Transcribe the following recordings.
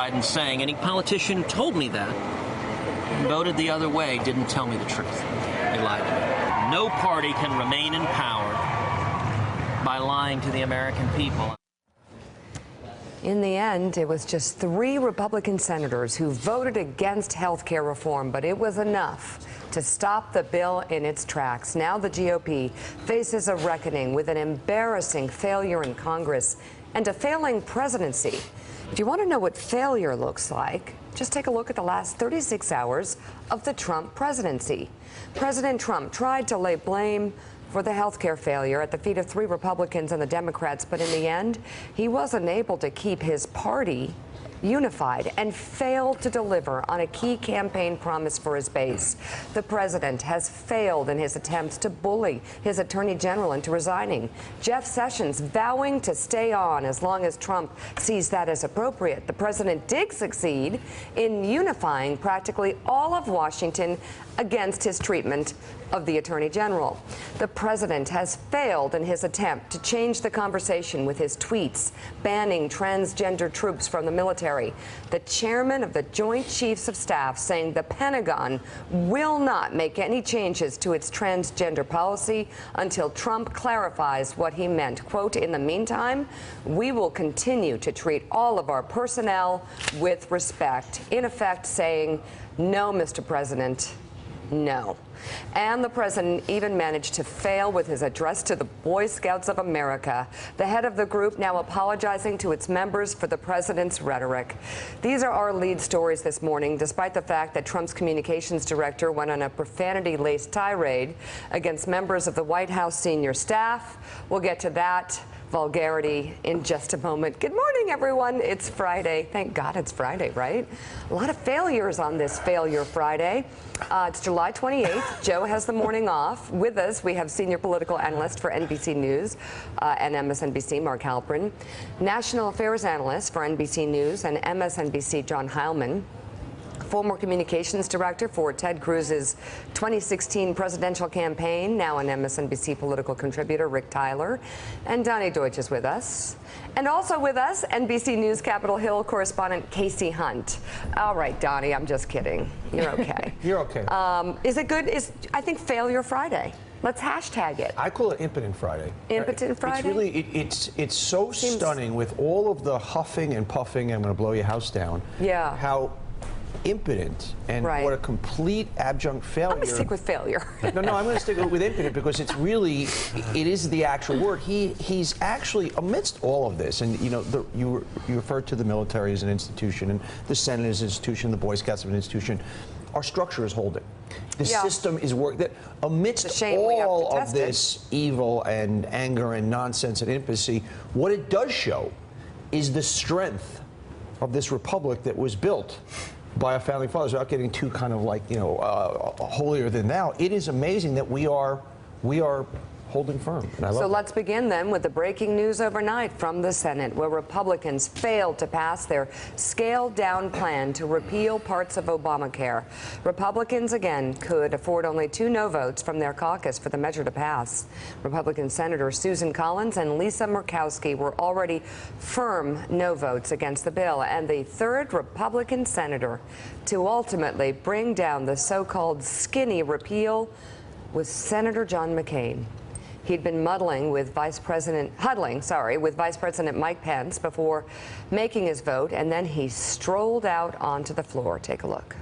Biden saying any politician told me that, voted the other way, didn't tell me the truth. They lied to me. No party can remain in power by lying to the American people. In the end, it was just 3 Republican senators who voted against health care reform, but it was enough to stop the bill in its tracks. Now the GOP faces a reckoning with an embarrassing failure in Congress and a failing presidency. If you want to know what failure looks like, just take a look at the last 36 hours of the Trump presidency. President Trump tried to lay blame for the health care failure at the feet of 3 Republicans and the Democrats, but in the end, he wasn't able to keep his party unified and failed to deliver on a key campaign promise for his base. The president has failed in his attempts to bully his attorney general into resigning. Jeff Sessions vowing to stay on as long as Trump sees that as appropriate. The president did succeed in unifying practically all of Washington against his treatment of the attorney general. The president has failed in his attempt to change the conversation with his tweets banning transgender troops from the military. The chairman of the Joint Chiefs of Staff saying the Pentagon will not make any changes to its transgender policy until Trump clarifies what he meant. Quote, in the meantime, we will continue to treat all of our personnel with respect. In effect saying, no, Mr. President, no. And the president even managed to fail with his address to the Boy Scouts of America. The head of the group now apologizing to its members for the president's rhetoric. These are our lead stories this morning, despite the fact that Trump's communications director went on a profanity-laced tirade against members of the White House senior staff. We'll get to that vulgarity in just a moment. Good morning, everyone. It's Friday. Thank God it's Friday, right? A lot of failures on this Failure Friday. It's July 28th. Joe has the morning off. With us, we have senior political analyst for NBC News and MSNBC, Mark Halperin, national affairs analyst for NBC News and MSNBC, John Heilman, former communications director for Ted Cruz's 2016 presidential campaign, now an MSNBC political contributor, Rick Tyler, and Donnie Deutsch is with us. And also with us, NBC News Capitol Hill correspondent Casey Hunt. All right, Donnie, I'm just kidding. You're okay. You're okay. Is it good? I think Failure Friday. Let's hashtag it. I call it Impotent Friday. Impotent Friday? It's really, it's so stunning with all of the huffing and puffing, I'm going to blow your house down. Yeah. How impotent and what a complete adjunct failure. I'm going to stick with failure. No, I'm going to stick with impotent because it's really, it is the actual word. He's actually, amidst all of this, and you know, you referred to the military as an institution, and the Senate as an institution, the Boy Scouts as an institution. Our structure is holding. The system is working. That amidst all of this evil and anger and nonsense and impotency, what it does show is the strength of this republic that was built by our founding fathers, without getting too kind of like, you know, holier than thou. It is amazing that we are holding firm. And I love so let's begin then with the breaking news overnight from the Senate, where Republicans failed to pass their scaled-down plan to repeal parts of Obamacare. Republicans, again, could afford only 2 no votes from their caucus for the measure to pass. Republican Senators Susan Collins and Lisa Murkowski were already firm no votes against the bill, and the 3rd Republican senator to ultimately bring down the so-called skinny repeal was Senator John McCain. He'd been huddling with Vice President Mike Pence before making his vote, and then he strolled out onto the floor. Take a look.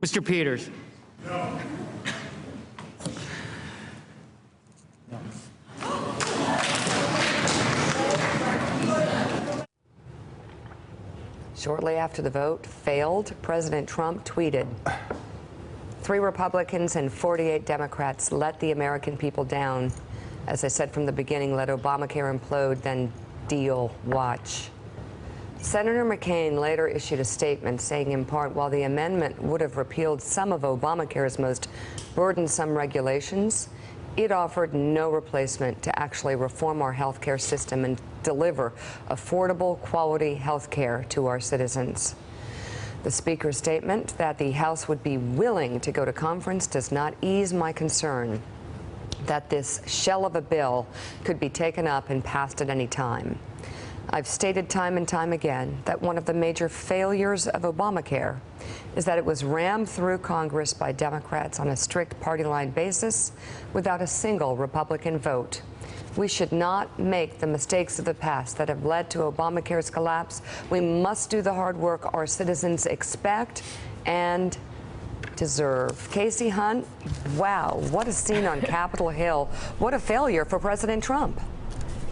Mr. Peters. No. Shortly after the vote failed, President Trump tweeted, 3 Republicans and 48 Democrats let the American people down. As I said from the beginning, let Obamacare implode, then deal watch. Senator McCain later issued a statement saying, in part, while the amendment would have repealed some of Obamacare's most burdensome regulations, it offered no replacement to actually reform our health care system and deliver affordable, quality health care to our citizens. The Speaker's statement that the House would be willing to go to conference does not ease my concern that this shell of a bill could be taken up and passed at any time. I've stated time and time again that one of the major failures of Obamacare is that it was rammed through Congress by Democrats on a strict party line basis without a single Republican vote. We should not make the mistakes of the past that have led to Obamacare's collapse. We must do the hard work our citizens expect and deserve. Casey Hunt, wow, what a scene on Capitol Hill. What a failure for President Trump.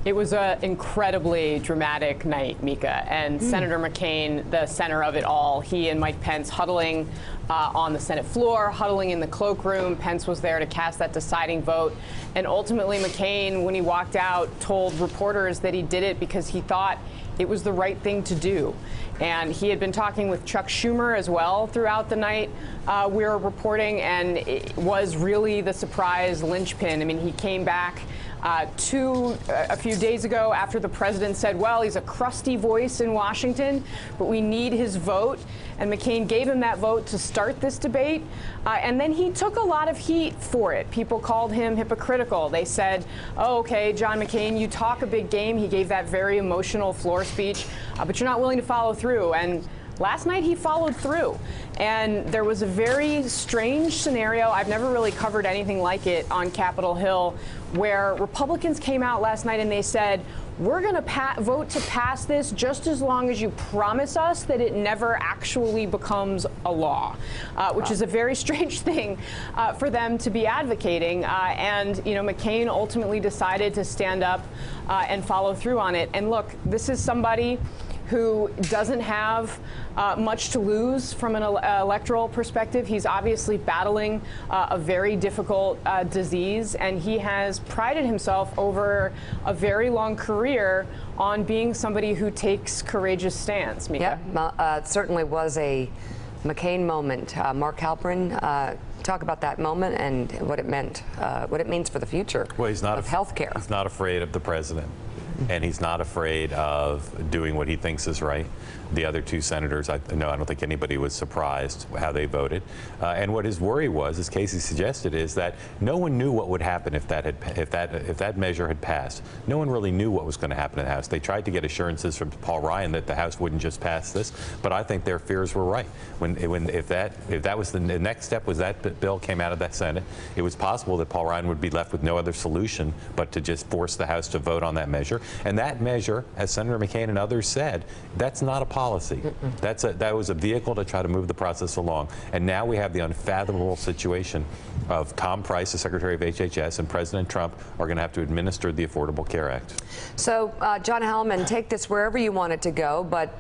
It was an incredibly dramatic night, Mika, and Senator McCain, the center of it all. He and Mike Pence huddling on the Senate floor, huddling in the cloakroom. Pence was there to cast that deciding vote. And ultimately, McCain, when he walked out, told reporters that he did it because he thought it was the right thing to do. And he had been talking with Chuck Schumer as well throughout the night, we were reporting, and it was really the surprise linchpin. I mean, he came back a few days ago after the president said, well, he's a crusty voice in Washington, but we need his vote. And McCain gave him that vote to start this debate. And then he took a lot of heat for it. People called him hypocritical. They said, oh, OK, John McCain, you talk a big game. He gave that very emotional floor speech, but you're not willing to follow through. And last night he followed through. And there was a very strange scenario. I've never really covered anything like it on Capitol Hill, where Republicans came out last night and they said, we're going to vote to pass this just as long as you promise us that it never actually becomes a law, which is a very strange thing for them to be advocating. And, you know, McCain ultimately decided to stand up and follow through on it. And look, this is somebody who doesn't have much to lose from an electoral perspective. He's obviously battling a very difficult disease, and he has prided himself over a very long career on being somebody who takes courageous stands. Mika. Yeah, it certainly was a McCain moment. Mark Halperin, talk about that moment and what it meant, what it means for the future of health care. He's not afraid of the president. And he's not afraid of doing what he thinks is right. The other two senators, I don't think anybody was surprised how they voted. And what his worry was, as Casey suggested, is that no one knew what would happen if that measure had passed. No one really knew what was going to happen in the House. They tried to get assurances from Paul Ryan that the House wouldn't just pass this, but I think their fears were right. If that was the next step, was that bill came out of that Senate, it was possible that Paul Ryan would be left with no other solution but to just force the House to vote on that measure. And that measure, as Senator McCain and others said, that's not a policy. That was a vehicle to try to move the process along. And now we have the unfathomable situation of Tom Price, the Secretary of HHS, and President Trump are going to have to administer the Affordable Care Act. So, John Hellman, take this wherever you want it to go, but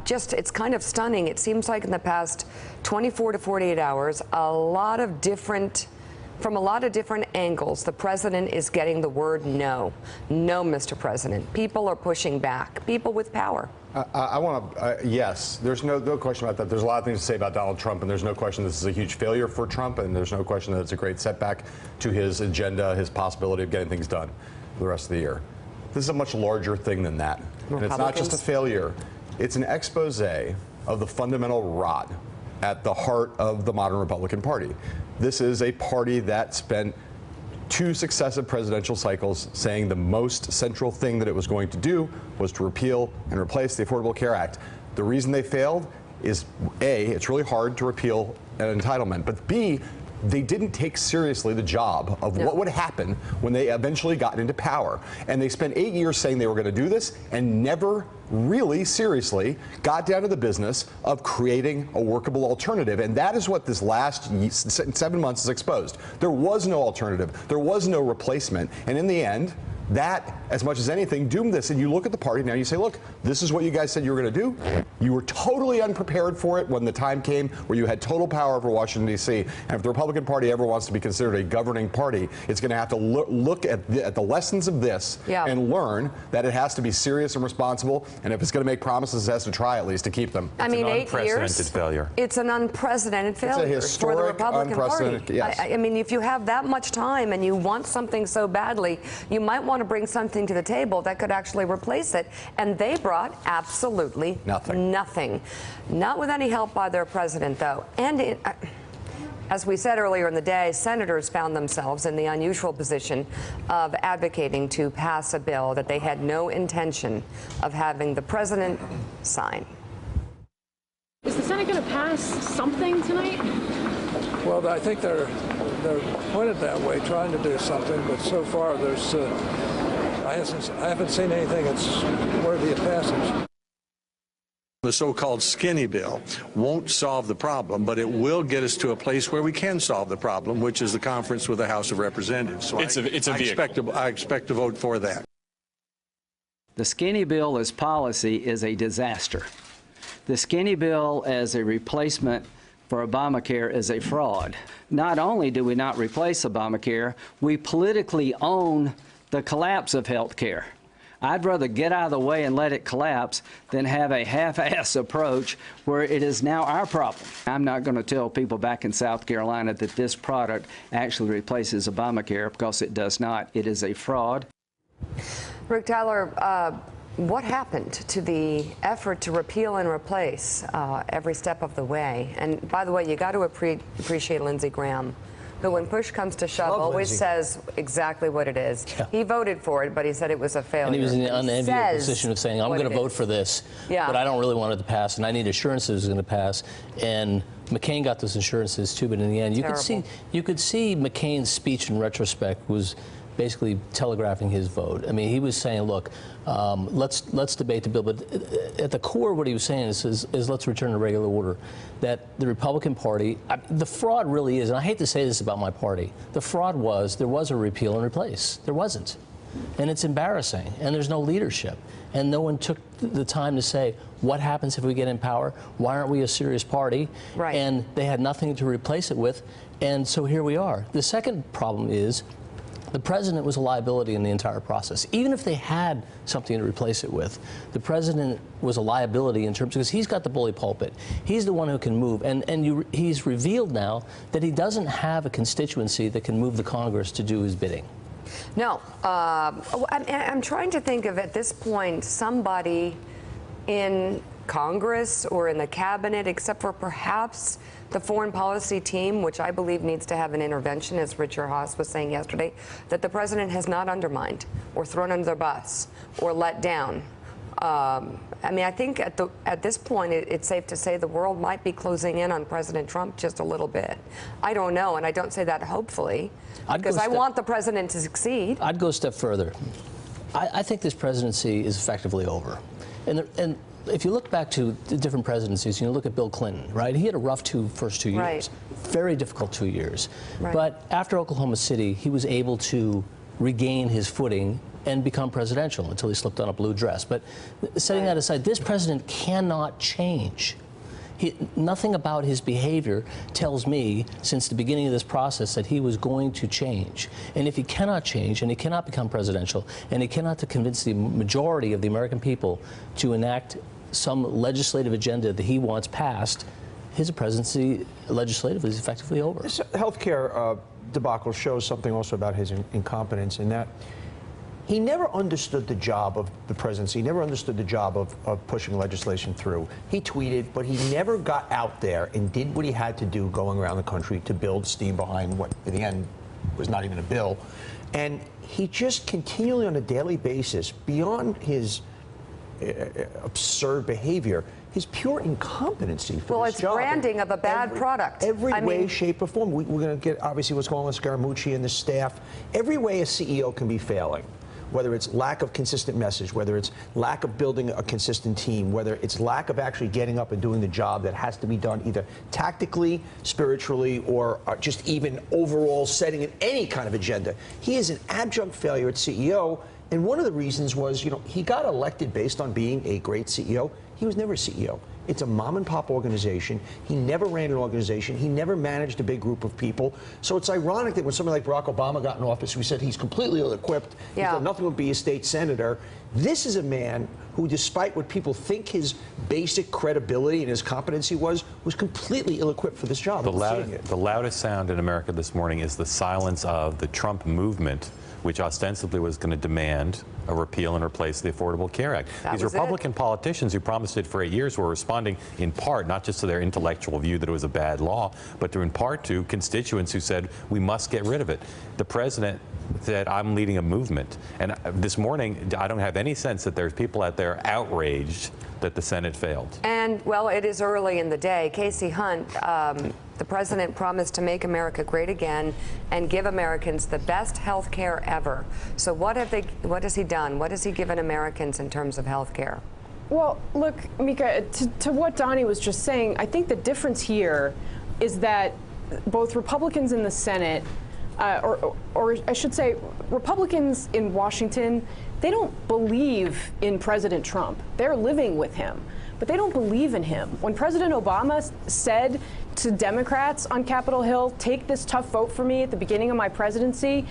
it's kind of stunning. It seems like in the past 24 to 48 hours, from a lot of different angles, the president is getting the word no. No, Mr. President. People are pushing back. People with power. Yes, there's no question about that. There's a lot of things to say about Donald Trump, and there's no question this is a huge failure for Trump, and there's no question that it's a great setback to his agenda, his possibility of getting things done for the rest of the year. This is a much larger thing than that. And it's not just a failure. It's an expose of the fundamental rot at the heart of the modern Republican Party. This is a party that spent 2 successive presidential cycles saying the most central thing that it was going to do was to repeal and replace the Affordable Care Act. The reason they failed is A, it's really hard to repeal an entitlement, but B, they didn't take seriously the job of what would happen when they eventually got into power. And they spent 8 years saying they were going to do this and never really seriously got down to the business of creating a workable alternative. And that is what this last 7 months has exposed. There was no alternative. There was no replacement. And in the end, that, as much as anything, doomed this. And you look at the party now, you say, look, this is what you guys said you were going to do. You were totally unprepared for it when the time came where you had total power over Washington, D.C. And if the Republican Party ever wants to be considered a governing party, it's going to have to look at the lessons of this and learn that it has to be serious and responsible. And if it's going to make promises, it has to try at least to keep them. I mean, 8 years. Failure. It's an unprecedented failure. It's a historic, for the Republican unprecedented, Party. yes. I mean, if you have that much time and you want something so badly, you might want to bring something to the table that could actually replace it. And they brought absolutely nothing. Not with any help by their president, though. And As we said earlier in the day, senators found themselves in the unusual position of advocating to pass a bill that they had no intention of having the president sign. Is the Senate going to pass something tonight? Well, I think they're pointed that way, trying to do something, but so far there's I haven't seen anything that's worthy of passage. The so-called skinny bill won't solve the problem, but it will get us to a place where we can solve the problem, which is the conference with the House of Representatives. So I expect to vote for that. The skinny bill as policy is a disaster. The skinny bill as a replacement for Obamacare is a fraud. Not only do we not replace Obamacare, we politically own the collapse of health care. I'd rather get out of the way and let it collapse than have a half-ass approach where it is now our problem. I'm not going to tell people back in South Carolina that this product actually replaces Obamacare, because it does not. It is a fraud. Rick Tyler, what happened to the effort to repeal and replace every step of the way? And by the way, you got to appreciate Lindsey Graham, who, when push comes to shove, always says exactly what it is. Yeah. He voted for it, but he said it was a failure. And he was in the unenviable position of saying, I'm going to vote for this, but I don't really want it to pass, and I need assurances it's going to pass. And McCain got those assurances too, but in the end, you could see McCain's speech in retrospect was basically telegraphing his vote. I mean, he was saying, look, let's debate the bill, but at the core what he was saying is let's return to regular order. That the Republican Party, the fraud really is, and I hate to say this about my party, the fraud was there was a repeal and replace. There wasn't. And it's embarrassing, and there's no leadership. And no one took the time to say, what happens if we get in power? Why aren't we a serious party? Right. And they had nothing to replace it with, and so here we are. The second problem is the president was a liability in the entire process. Even if they had something to replace it with, the president was a liability in terms, because he's got the bully pulpit. He's the one who can move. And he's revealed now that he doesn't have a constituency that can move the Congress to do his bidding. No. I'm trying to think of, at this point, somebody in Congress or in the cabinet, except for perhaps the foreign policy team, which I believe needs to have an intervention, as Richard Haass was saying yesterday, that the president has not undermined or thrown under the bus or let down. I mean, I think at this point, it's safe to say the world might be closing in on President Trump just a little bit. I don't know, and I don't say that hopefully, because I want the president to succeed. I'd go a step further. I think this presidency is effectively over. And if you look back to the different presidencies, look at Bill Clinton, right? He had a rough first 2 years. Right. Very difficult 2 years. Right. But after Oklahoma City, he was able to regain his footing and become presidential until he slipped on a blue dress. But setting that aside, this president cannot change. Nothing about his behavior tells me, since the beginning of this process, that he was going to change. And if he cannot change, and he cannot become presidential, and he cannot convince the majority of the American people to enact some legislative agenda that he wants passed, his presidency legislatively is effectively over. This healthcare debacle shows something also about his incompetence, in that he never understood the job of the presidency. He never understood the job of pushing legislation through. He tweeted, but he never got out there and did what he had to do going around the country to build steam behind what, in the end, was not even a bill. And he just continually, on a daily basis, beyond his absurd behavior, his pure incompetency for this job. Well, it's branding of a bad product. Every way, shape, or form. We're going to get, obviously, what's going on with Scaramucci and the staff. Every way a CEO can be failing. Whether it's lack of consistent message, whether it's lack of building a consistent team, whether it's lack of actually getting up and doing the job that has to be done either tactically, spiritually, or just even overall setting in any kind of agenda. He is an abject failure at CEO, and one of the reasons was, he got elected based on being a great CEO. He was never a CEO. It's a mom-and-pop organization. He never ran an organization. He never managed a big group of people. So it's ironic that when somebody like Barack Obama got in office, we said he's completely ill-equipped. He's done nothing but be a state senator. This is a man who, despite what people think his basic credibility and his competency was completely ill-equipped for this job. The loudest sound in America this morning is the silence of the Trump movement, which ostensibly was going to demand repeal and replace the Affordable Care Act. These was Republican politicians who promised it for 8 years were responding in part, not just to their intellectual view that it was a bad law, but in part to constituents who said we must get rid of it. The president said, I'm leading a movement. And this morning, I don't have any sense that there's people out there outraged that the Senate failed. And, well, it is early in the day. Casey Hunt, the president promised to make America great again and give Americans the best health care ever. So what has he done? What has he given Americans in terms of health care? Well, look, Mika, to what Donnie was just saying, I think the difference here is that both Republicans in the Senate, or I should say, Republicans in Washington, they don't believe in President Trump. They're living with him, but they don't believe in him. When President Obama said to Democrats on Capitol Hill, take this tough vote for me at the beginning of my presidency,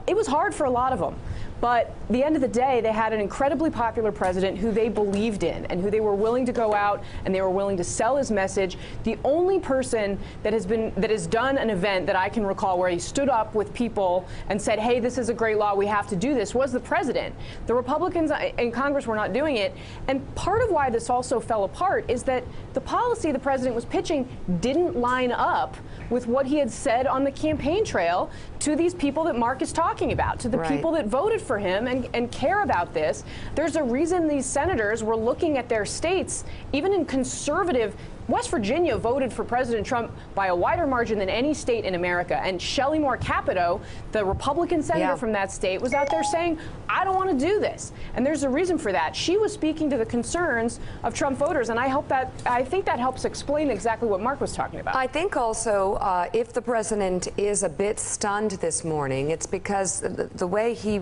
it was hard for a lot of them. But at the end of the day, they had an incredibly popular president who they believed in and who they were willing to go out and they were willing to sell his message. The only person that has done an event that I can recall where he stood up with people and said, hey, this is a great law, we have to do this, was the president. The Republicans in Congress were not doing it. And part of why this also fell apart is that the policy the president was pitching didn't line up with what he had said on the campaign trail to these people that Mark is talking about, to the people that voted for him and care about this. There's a reason these senators were looking at their states, even in conservative. West Virginia voted for President Trump by a wider margin than any state in America. And Shelley Moore Capito, the Republican senator from that state, was out there saying, I don't want to do this. And there's a reason for that. She was speaking to the concerns of Trump voters. And I think that helps explain exactly what Mark was talking about. I think also if the president is a bit stunned this morning, it's because the way he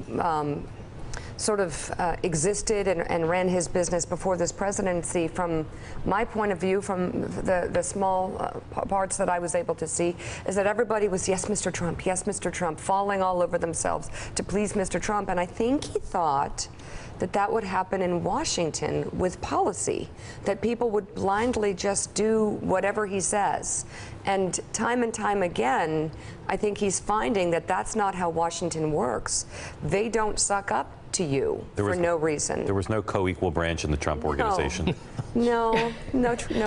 sort of existed and ran his business before this presidency, from my point of view, from the small parts that I was able to see, is that everybody was, yes, Mr. Trump, falling all over themselves to please Mr. Trump. And I think he thought that would happen in Washington with policy, that people would blindly just do whatever he says. And time again, I think he's finding that that's not how Washington works. They don't suck up to you for no reason. There was no co-equal branch in the Trump organization. No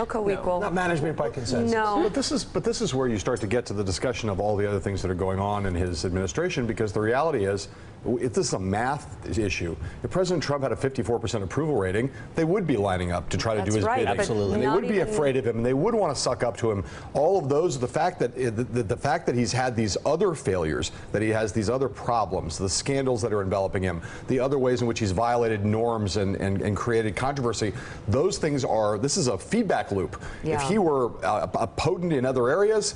co-equal. Not management by consensus. No. But this is where you start to get to the discussion of all the other things that are going on in his administration, because the reality is, if this is a math issue, if President Trump had a 54% approval rating, they would be lining up to try to do his bidding. Absolutely. And they would be afraid of him, and they would want to suck up to him. All of those, the fact that he's had these other failures, that he has these other problems, the scandals that are enveloping him, the other ways in which he's violated norms and created controversy, those things this is a feedback loop. Yeah. If he were potent in other areas,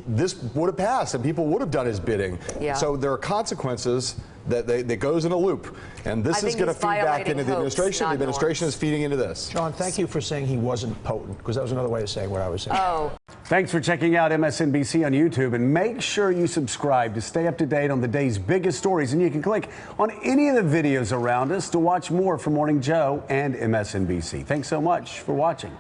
this would have passed and people would have done his bidding. Yeah. So there are consequences that goes in a loop. And this is going to feed back into the administration. The administration is feeding into this. John, thank you for saying he wasn't potent, because that was another way of saying what I was saying. Oh. Thanks for checking out MSNBC on YouTube, and make sure you subscribe to stay up to date on the day's biggest stories. And you can click on any of the videos around us to watch more from Morning Joe and MSNBC. Thanks so much for watching.